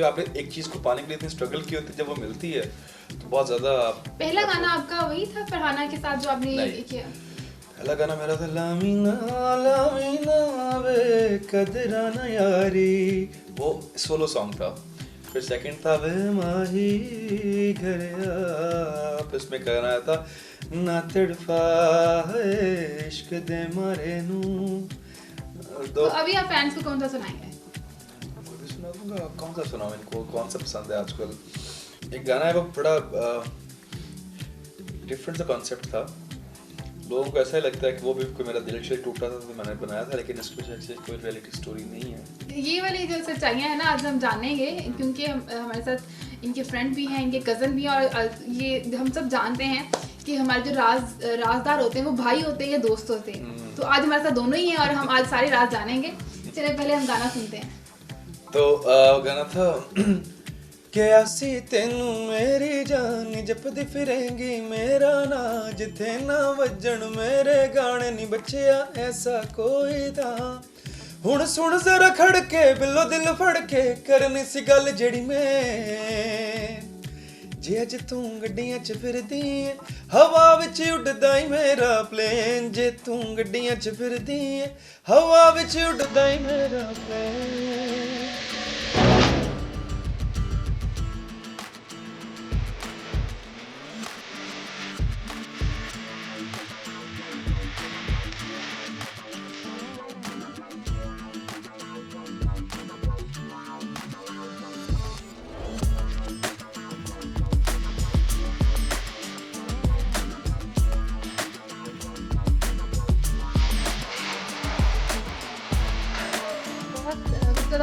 क्योंकि आपने एक चीज़ को पाने के लिए इतनी स्ट्रगल की होती है, जब वो मिलती है तो बहुत ज़्यादा। पहला गाना आपका वही था फरहाना के साथ जो आपने किया? पहला गाना मेरा था लामीना लामीना वे कदराना यारी, वो सोलो सॉन्ग था। फिर सेकंड था वे माही घर आ, फिर इसमें गाना आया था ना तड़फा है इश्क दे मारे नू। तो अभी आप फैंस को कौन सा सुनाएंगे? कोई भी सुना दूंगा। कौन सा सुनाऊं इनको, कौन सा पसंद है आजकल? एक गाना है वो बड़ा डिफरेंट सा कॉन्सेप्ट था, लोगों को ऐसा ही लगता है कि वो भी कोई मेरा दिल से टूटा था तो मैंने बनाया था, लेकिन इसके पीछे कोई रियलिटी स्टोरी नहीं है। ये वाली जो सच्चाइयाँ हैं ना आज हम जानेंगे, क्योंकि हमारे साथ इनके फ्रेंड भी हैं, इनके कज़न भी हैं, और ये हम सब जानते हैं कि हमारे जो राजदार होते हैं वो भाई होते हैं या दोस्त होते हैं। तो आज हमारे साथ दोनों ही हैं और हम आज सारे राज जानेंगे। चलिए पहले हम गाना सुनते हैं। तो गाना था क्या सी तेनू मेरी जान जपदी फिरेंगी मेरा ना, जिथे ना वजन मेरे गाने नी बचिया ऐसा कोई था। हुण सुन जरा खड़के बिल्लो दिल फड़के करनी सी गल जेड़ी मैं, जे अज तू गड्डियां च फिरदी है हवा विच उड़दा ही मेरा प्लेन, जे तू गड्डियां च फिरदी है हवा विच उड़दा ही मेरा प्लेन।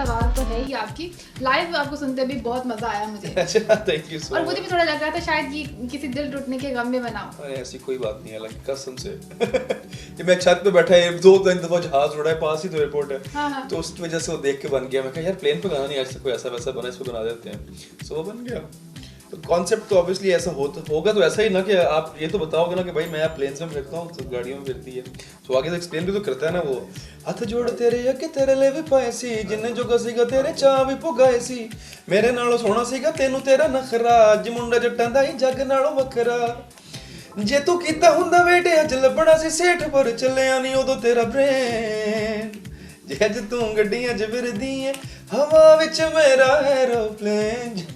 आवाज़ तो है ही आपकी, लाइव आपको सुनते भी बहुत मजा आया मुझे। अच्छा थैंक यू सो मच। और मुझे भी थोड़ा लग रहा था शायद ये किसी दिल टूटने के गम में बनाओ। अरे ऐसी कोई बात नहीं है, लग कसम से ये मैं छत पे बैठा है, 2-3 दफा जहाज उड़ा है, पास ही तो एयरपोर्ट है। हाँ। तो उस वजह से वो देख के बन गया। मैं कहा यार प्लेन पे गाना नहीं, आज से कोई ऐसा वैसा बना, इसको बना देते हैं, सो वो बन गया। तो कॉन्सेप्ट तो ऑब्वियसली ऐसा होगा तो ऐसा ही ना कि आप ये तो बताओगे ना कि भाई मैं प्लेन में फिरता हूँ तो गाड़ियों में फिरती है, तो आगे तो एक्सप्लेन भी तो करता है ना वो। हथ जोड़ तेरे अगे तेरे ले भी पाए सी, जिन्ने जोगा सीगा तेरे चाह भी पुगाए सी, मेरे नालों सोहना सीगा तेनू तेरा नखरा, अज मुंडा जट्टां दा ही जग नालों वखरा, जे तू कीता हुंदा वेटे अज लभना सी सेठ, पर चलिया नहीं उदों तेरा ब्रेन, जे अज तू गड्डियां च फिरदी है हवा विच मेरा एरोप्लेन।